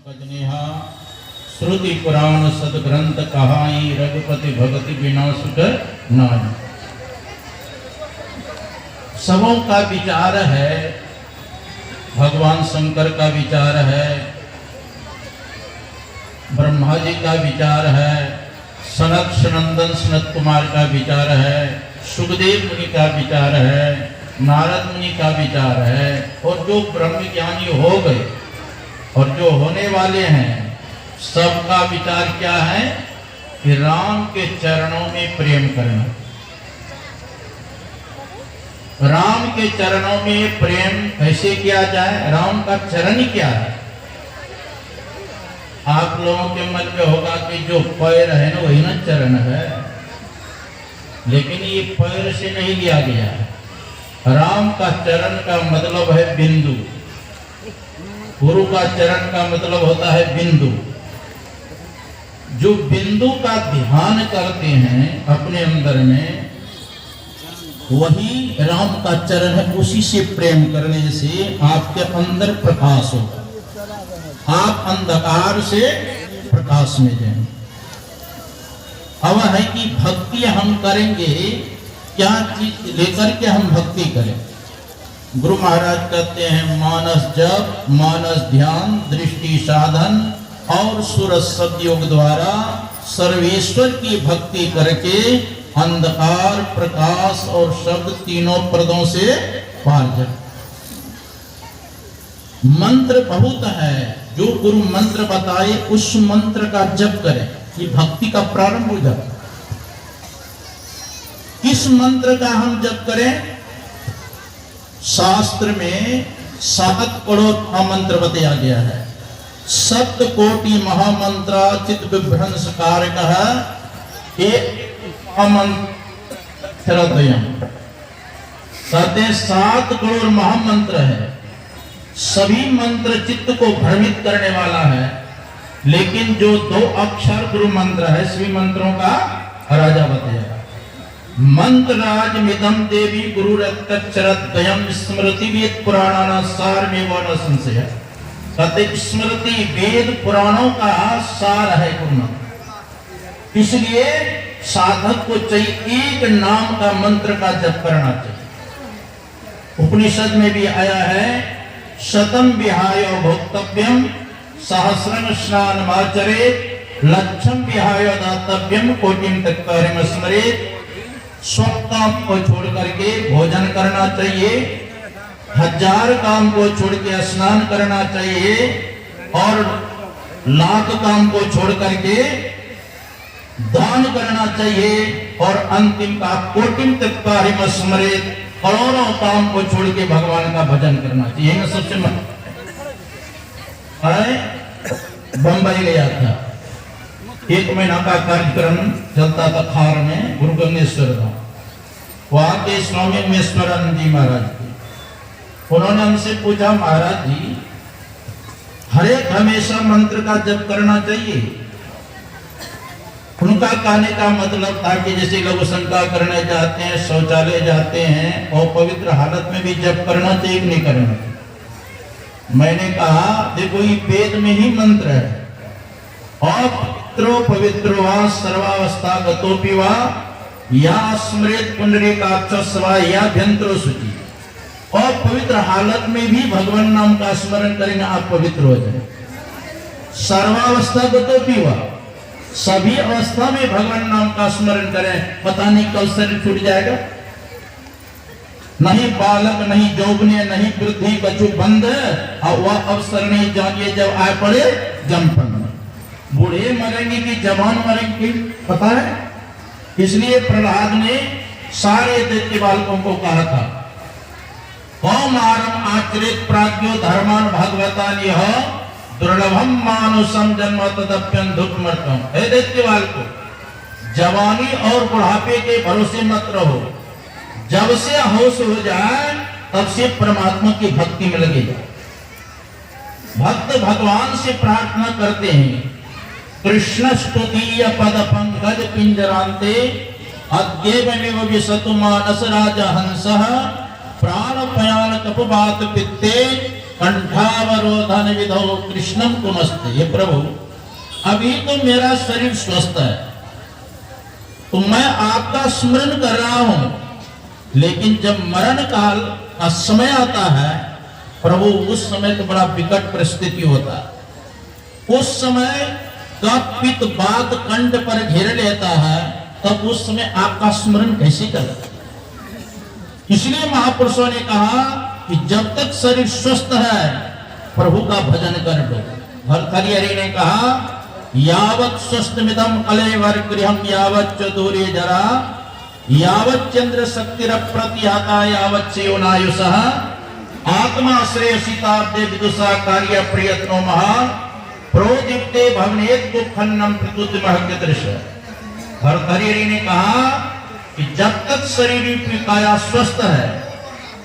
कजनेहा श्रुति पुराण सदग्रंथ कहाई रघुपति भगति बिना सुख नाई। सबों का विचार है, भगवान शंकर का विचार है, ब्रह्मा जी का विचार है, सनत सनंदन सनत कुमार का विचार है, सुखदेव मुनि का विचार है, नारद मुनि का विचार है, और जो ब्रह्म ज्ञानी हो गए और जो होने वाले हैं सबका विचार क्या है कि राम के चरणों में प्रेम करना। राम के चरणों में प्रेम कैसे किया जाए? राम का चरण क्या है? आप लोगों के मन में होगा कि जो पैर है ना वही ना चरण है, लेकिन ये पैर से नहीं लिया गया है। राम का चरण का मतलब है बिंदु, गुरु का चरण का मतलब होता है बिंदु। जो बिंदु का ध्यान करते हैं अपने अंदर में, वही राम का चरण है। उसी से प्रेम करने से आपके अंदर प्रकाश होगा, आप अंधकार से प्रकाश में जाएंगे। अब है कि भक्ति हम करेंगे, क्या चीज लेकर के हम भक्ति करें? गुरु महाराज कहते हैं मानस जप, मानस ध्यान, दृष्टि साधन और सूरज सदयोग द्वारा सर्वेश्वर की भक्ति करके अंधकार, प्रकाश और शब्द तीनों पदों से पार जाए। मंत्र बहुत है, जो गुरु मंत्र बताए उस मंत्र का जप करें, ये भक्ति का प्रारंभ हो जाता है। किस मंत्र का हम जप करें? शास्त्र में 7 करोड़ महामंत्र बताया गया है। सप्त कोटि महामंत्र चित विभ्रंश कारक महामंत्र 7 करोड़ महामंत्र है। सभी मंत्र चित्त को भ्रमित करने वाला है, लेकिन जो 2 अक्षर गुरु मंत्र है सभी मंत्रों का राजा बताया। मंत्र राज मिदम देवी गुरु रत्तक्षरद्वयम स्मृति वेद पुराणाना सार में वो न संशय। कहते स्मृति वेद पुराणों का सार है गुरु मंत्र। इसलिए साधक को चाहिए एक नाम का मंत्र का जप करना चाहिए। उपनिषद में भी आया है शतम विहाय भोक्तव्यम सहस्रम स्नान आचरेत लक्षम विहाय दातव्यम कोटिम तत्कार्यम स्मरेत। काम को छोड़ करके भोजन करना चाहिए, 1000 काम को छोड़ के स्नान करना चाहिए, और 1,00,000 काम को छोड़ करके दान करना चाहिए, और अंतिम का कोटिम तत्कार्यम स्मरेत, करोड़ों काम को छोड़ के भगवान का भजन करना चाहिए। ना सबसे बंबई गया था, 1 महीना का कार्यक्रम चलता था खार में, गुरु गंगेश्वर का। वहां के स्वामी मेश्वरानंद जी महाराज थे। उन्होंने हमसे पूछा महाराज जी हर एक हमेशा मंत्र का जप करना चाहिए? उनका कहने का मतलब था कि जैसे लोग शंका करने जाते हैं, शौचालय जाते हैं, और पवित्र हालत में भी जप करना चाहिए कि नहीं करना चाहिए? मैंने कहा देखो ये वेद में ही मंत्र है, और पवित्रो वा सर्वावस्था गतोपि वा या स्मृत पुंडरीकाक्ष वा या भ्यंतरो शुचि। और पवित्र हालत में भी भगवान नाम का स्मरण करेंगे आप पवित्र हो जाए। सर्वावस्था गतोपि वा, सभी अवस्था में भगवान नाम का स्मरण करें। पता नहीं कल शरीर छूट जाएगा, नहीं बालक नहीं जौबने नहीं वृद्धि कछु बंद, और वह अवसर नहीं जानिए जब आए पड़े जमपन। बूढ़े मरेंगे कि जवान मरेंगे पता है? इसलिए प्रहलाद ने सारे दैत्य बालकों को कहा था कौमारम आचरित प्राज्ञो धर्मान भगवतान यह दुर्लभम मानुषम जन्म तदप्यंधुमर्तम। हे दैत्य बालकों, जवानी और बुढ़ापे के भरोसे मत रहो। जब से होश हो जाए तब से परमात्मा की भक्ति में लगे जाओ। भक्त भगवान से प्रार्थना करते हैं कृष्ण स्तुतीय पद पंकज पिंजरांते अद्येवमेव विशतु मानस राज हंसः प्राण पयान कपवात पित्ते कंठावरोधन विधौ कृष्णम कुमस्ते। ये प्रभु अभी तो मेरा शरीर स्वस्थ है, तो मैं आपका स्मरण कर रहा हूं, लेकिन जब मरण काल का समय आता है प्रभु, उस समय तो बड़ा विकट परिस्थिति होता है। उस समय का पित्त बात कंठ पर घेर लेता है, तब उस समय आपका स्मरण कैसे करें? इसलिए महापुरुषों ने कहा कि जब तक शरीर स्वस्थ है प्रभु का भजन कर लो। भर्तृहरि ने कहा यावत् स्वस्थमिदं कलेवर गृहं यावत् चतुरे जरा यावत् चंद्र शक्तिर प्रतिहता यावत् सेवनायुषः आत्मा श्रेयसिताब्दे विदुषा कार्य प्रयत्नो महान प्रोदीप्ते भवनेत दुःखन्नम प्रतुद्महत्य दृश्य। भर्तृहरि ने कहा कि जब तक शरीर की काया स्वस्थ है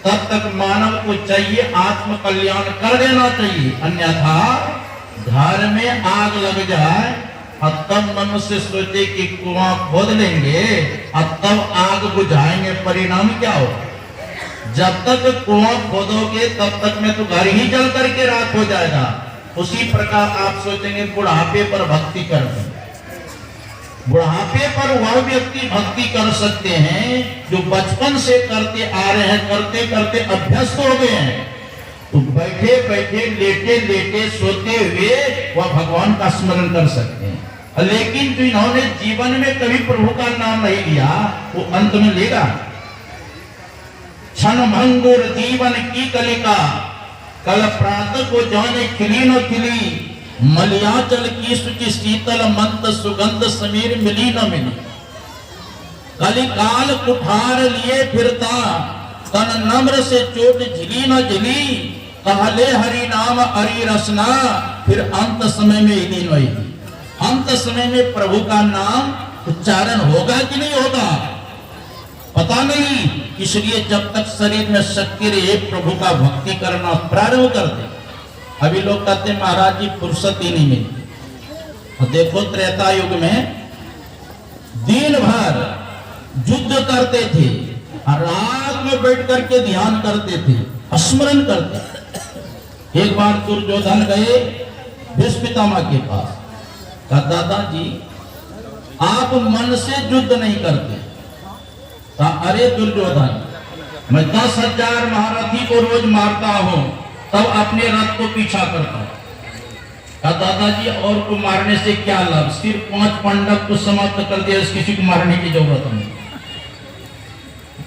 तब तक मानव को चाहिए आत्म कल्याण कर देना चाहिए, अन्यथा घर में आग लग जाए और तब मनुष्य सोचे कि कुआं खोद लेंगे और तब आग बुझाएंगे, परिणाम क्या हो? जब तक कुआं खोदोगे तब तक में तो घर ही जल करके राख हो जाएगा। उसी प्रकार आप सोचेंगे बुढ़ापे पर भक्ति कर दें। बुढ़ापे पर वह व्यक्ति भक्ति कर सकते हैं जो बचपन से करते आ रहे हैं, करते करते अभ्यस्त हो गए हैं, तो बैठे बैठे लेटे लेटे सोते हुए वह भगवान का स्मरण कर सकते हैं। लेकिन जो इन्होंने जीवन में कभी प्रभु का नाम नहीं लिया वो अंत में लेगा। क्षण भंगुर जीवन की कलिका कल प्रातः को जाने खिली न खिली मलयाचल की सुचि शीतल मंद सुगंध समीर मिली न मिली। कलिकाल कुठार लिए फिरता तन नम्र से चोट झिली न झिली कहले हरि नाम हरि रसना फिर अंत समय में इली न इली। अंत समय में प्रभु का नाम उच्चारण होगा कि नहीं होगा पता नहीं। इसलिए जब तक शरीर में शक्ति रहे प्रभु का भक्ति करना प्रारंभ कर दे। अभी लोग कहते महाराज जी फुर्सत ही नहीं मिलती। तो देखो त्रेता युग में दिन भर युद्ध करते थे और रात में बैठ करके ध्यान करते थे, स्मरण करते। एक बार दुर्योधन गए भीष्म पितामह के पास, कहा दादाजी आप मन से युद्ध नहीं करते। कहा अरे दुर्योधन मैं 10,000 महारथी को रोज मारता हूं तब अपने रथ को पीछा करता हूं। कहा दादाजी और को मारने से क्या लाभ, सिर्फ 5 पांडव को समाप्त कर दिया, किसी को मारने की जरूरत नहीं।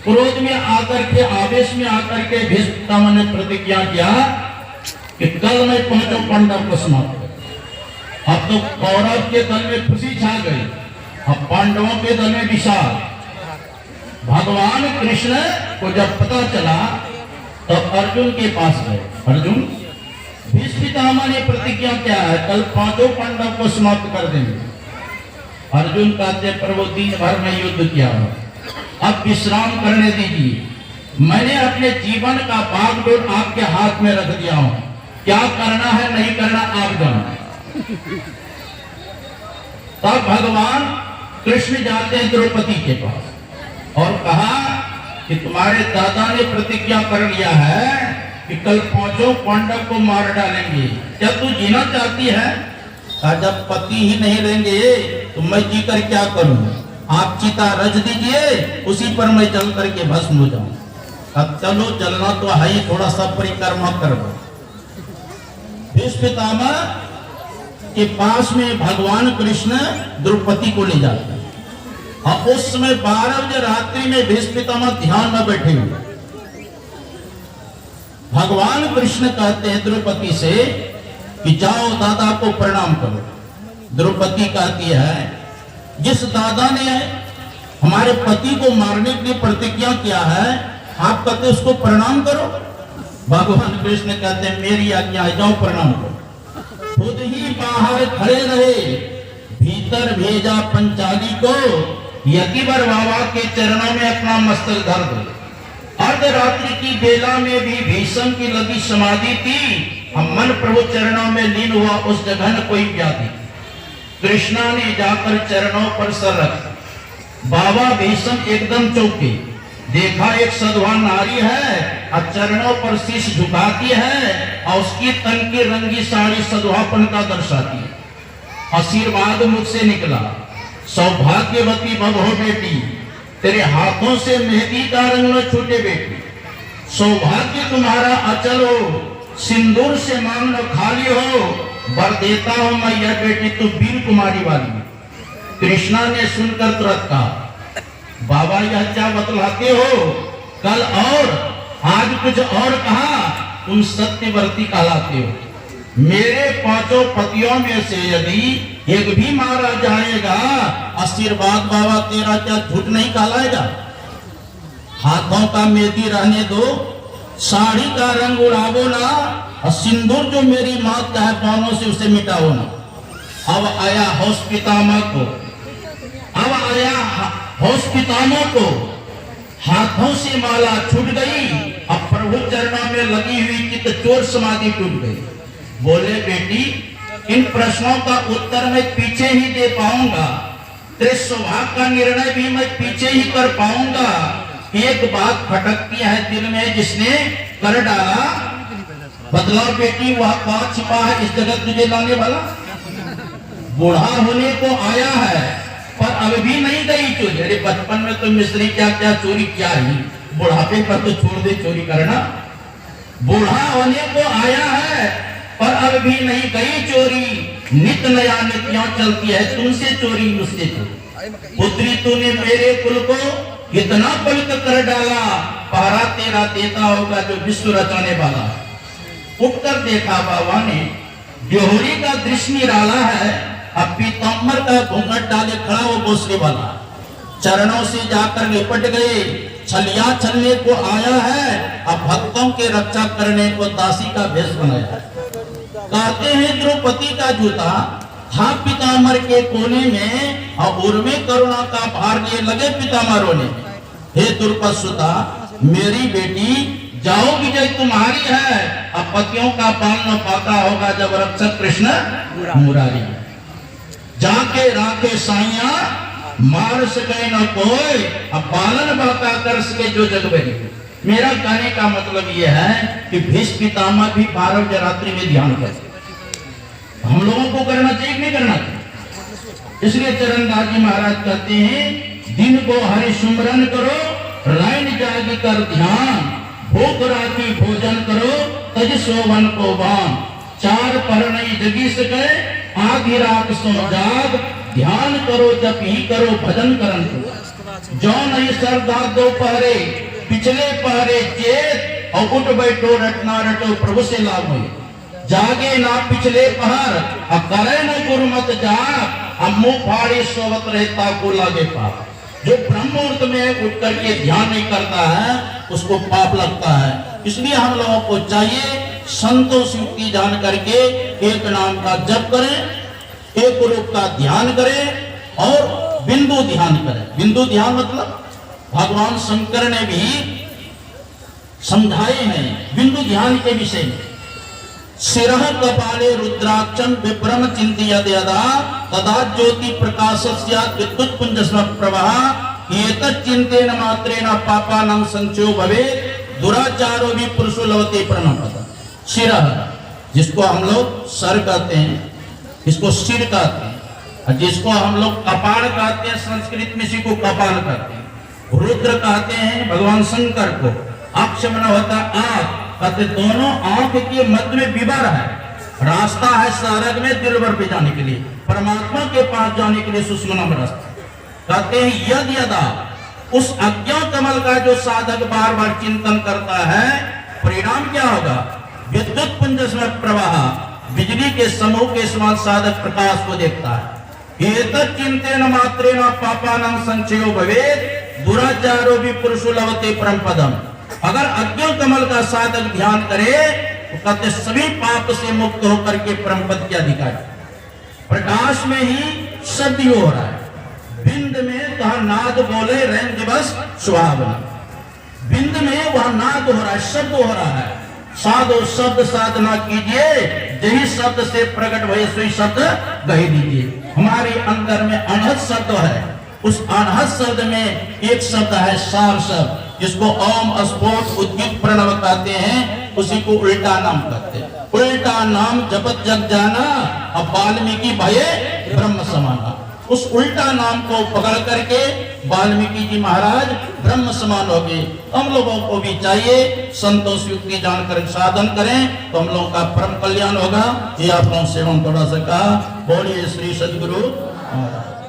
क्रोध में आकर के आवेश में आकर के भीष्म पितामह ने प्रतिज्ञा किया कि कल मैं 5 पांडव को समाप्त कर। अब तो कौरव के दल में खुशी छा गई, अब पांडवों के दल में विषाद। भगवान कृष्ण को जब पता चला तो अर्जुन के पास गए। अर्जुन भीष्म पितामह ने प्रतिज्ञा किया है कल 5 पांडव को समाप्त कर देंगे। अर्जुन कहते प्रभु दिन भर में युद्ध किया हूं, अब विश्राम करने दीजिए। मैंने अपने जीवन का बागडोर आपके हाथ में रख दिया हूं, क्या करना है नहीं करना आप जानो। तब भगवान कृष्ण जाते हैं द्रौपदी के पास और कहा कि तुम्हारे दादा ने प्रतिज्ञा कर लिया है कि कल 5 पांडव को मार डालेंगे, क्या तू जीना चाहती है? जब पति ही नहीं रहेंगे तो मैं जीकर क्या करूं? आप चिता रच दीजिए, उसी पर मैं चल करके भस्म हो जाऊं। अब चलो चलना तो है ही, थोड़ा सा परिक्रमा कर दो। भीष्म पितामह के पास में भगवान कृष्ण द्रौपदी को ले जाते हैं और उस समय 12 बजे रात्रि में भीष्म पितामह ध्यान में बैठे हुए। भगवान कृष्ण कहते हैं द्रौपदी से कि जाओ दादा को प्रणाम करो। द्रौपदी कहती है जिस दादा ने हमारे पति को मारने के लिए प्रतिज्ञा किया है आप कहते उसको प्रणाम करो। भगवान कृष्ण कहते हैं मेरी आज्ञा जाओ प्रणाम करो। खुद ही बाहर खड़े रहे, भीतर भेजा पंचाली को, यतिवर बाबा के चरणों में अपना मस्तक धर दो। अर्धरात्रि की बेला में भी भीषम की लगी समाधि थी, हम मन प्रभु चरणों में लीन हुआ, उस जगह न कोई व्याधि। कृष्णा ने जाकर चरणों पर सर रखा। बाबा भीषम एकदम चौंके, देखा एक सधवा नारी है और चरणों पर शीश झुकाती है और उसकी तन की रंगी साड़ी सधवापन का दर्शाती है। आशीर्वाद मुझसे निकला, सौभाग्यवती भव हो बेटी, तेरे हाथों से मेहंदी का रंग न छूटे बेटी, सौभाग्य तुम्हारा अचल हो, सिंदूर से मांग खाली हो, वर देता हूं मैं यह बेटी तू वीर कुमारी वाली। कृष्णा ने सुनकर तुरंत कहा, बाबा यह क्या बतलाते हो, कल और आज कुछ और कहा, तुम सत्यवर्ती कहलाते हो। मेरे पांचों पतियों में से यदि एक भी मारा जाएगा, आशीर्वाद बाबा तेरा क्या झूठ नहीं कहलाएगा। हाथों का मेहंदी रहने दो, साड़ी का रंग उड़ावो ना, और सिंदूर जो मेरी मात का है पानों से उसे मिटाओ ना। अब आया होश पितामह को, अब आया होश पितामह को, हाथों से माला छूट गई, अब प्रभु चरणों में लगी हुई चित्त चोर समाधि टूट गई। बोले बेटी, इन प्रश्नों का उत्तर मैं पीछे ही दे पाऊंगा, तेरे स्वभाव का निर्णय भी मैं पीछे ही कर पाऊंगा। एक बात खटकती है दिल में जिसने कर डाला, बदलाव बेटी वह बात छिपा है इस जगत तुझे लाने वाला। बूढ़ा होने को आया है पर अब भी नहीं गई चोरी। अरे बचपन में तो मिस्री क्या क्या चोरी क्या ही, बुढ़ापे पर तो छोड़ दे चोरी करना। बूढ़ा होने को आया है पर अब भी नहीं गई चोरी, नित नया नित्यों चलती है, तुमसे चोरी मुझसे चोरी। पुत्री तूने मेरे कुल को इतना पवित्र कर डाला, पहरा तेरा देता होगा जो विश्व रचाने वाला। उठकर देखा बाबा ने, जोहरी का दृश्य निराला है, अब पीताम्बर का घूंघट डाले खड़ा वो भोसले वाला, चरणों से जाकर लिपट गए, छलिया छलने को आया है, अब भक्तों के रक्षा करने को दासी का भेष बनाया। कहते हैं द्रौपदी का जूता था पीताम्बर के कोने में, और उर्मे करुणा का भार लिए लगे पीताम्बर रोने। हे दुर्पसुता मेरी बेटी, जाओ विजय तुम्हारी है, अब पतियों का पालन पाता होगा जब रक्षक कृष्ण मुरारी। जाके राखे साइया मार सके न कोई, अब पालन बता कर सके जो जग बनी। मेरा कहने का मतलब यह है कि भीष्म पितामह भी 12 रात्रि में ध्यान करते। हम लोगों को करना चाहिए नहीं करना चाहिए। इसलिए चरणदास जी महाराज कहते हैं, दिन को हरि सुमरन करो, लाइन जागी कर ध्यान, भूख राती भोजन करो, तज सोवन को बान, चार पर नहीं जगी सके, आधी रात सो जाग, ध्यान करो जप ही करो भजन करन करो। जो नहीं सरदार दो पहरे, पिछले पहरे चेत, और उठ बैठो रटना रटो प्रभु से लाभ हो। जागे ना पिछले पहर, अब करे न गुरुमत जाग, अब मुंह फाड़ी सोवत रहता को लागे पाप। जो ब्रह्म मुहूर्त में उठ करके ध्यान नहीं करता है उसको पाप लगता है। इसलिए हम लोगों को चाहिए संतोष युक्ति जान करके एक नाम का जप करें, एक रूप का ध्यान करें और बिंदु ध्यान करें। बिंदु ध्यान मतलब भगवान शंकर ने भी समझाए हैं बिंदु ध्यान के विषय में। शिरः कपाले रुद्राक्षं विभ्रम चिंतयेत् यदा तदा ज्योति प्रकाशः स्यात् विद्युत् पुंजस्म प्रवाह एतत् चिंतेन मात्रेण पापानां संचयो भवेत् दुराचारो भी पुरुषो लभते परमपदम्। शिरः जिसको हम लोग सर कहते हैं, इसको सिर कहते हैं, और जिसको हम लोग कपाल कहते हैं, संस्कृत में इसी को कपाल कहते हैं। रुद्र कहते हैं भगवान शंकर को। अक्ष बना होता आंख, कहते दोनों आंख के मध्य में विवर है, रास्ता है स्वर्ग में दिलबर पे जाने के लिए, परमात्मा के पास जाने के लिए सुषमना में रास्ता। कहते हैं यद यदा उस अज्ञा कमल का जो साधक बार बार चिंतन करता है, परिणाम क्या होगा? विद्युत पुंज प्रवाह, बिजली के समूह के समान साधक प्रकाश को देखता है। एतत् चिंतेन मात्रेण पापानां संचयो भवेत् दुराचारो भी पुरुषो लभते परम पदम्। अगर अज्ञा कमल का साधक ध्यान करे तो कहते सभी पाप से मुक्त होकर के परम पद के अधिकारी। प्रकाश में ही शब्द हो रहा है, बिंद में कहा नाद बोले रैन दिवस सुहावना, बिंद में वह नाद हो रहा है, शब्द हो रहा है। साधो शब्द साधना कीजिए, यही शब्द से प्रकट भय सोई शब्द कह दीजिए। हमारे अंदर में अनहद शब्द है, उस अनहद शब्द में एक शब्द है सार शब्द। जिसको ओम स्फोट उद्गीत प्रणव कहते हैं, उसी को उल्टा नाम कहते हैं। उल्टा नाम जपत जग जाना, अब वाल्मीकि भये ब्रह्म समाना। उस उल्टा नाम को पकड़ करके वाल्मीकि जी महाराज ब्रह्म समान हो गए। हम लोगों को भी चाहिए संतोष युक्ति जानकर साधन करें तो हम लोगों का परम कल्याण होगा। ये आप लोगों से हम थोड़ा सा कहा। बोलिए श्री सदगुरु महाराज।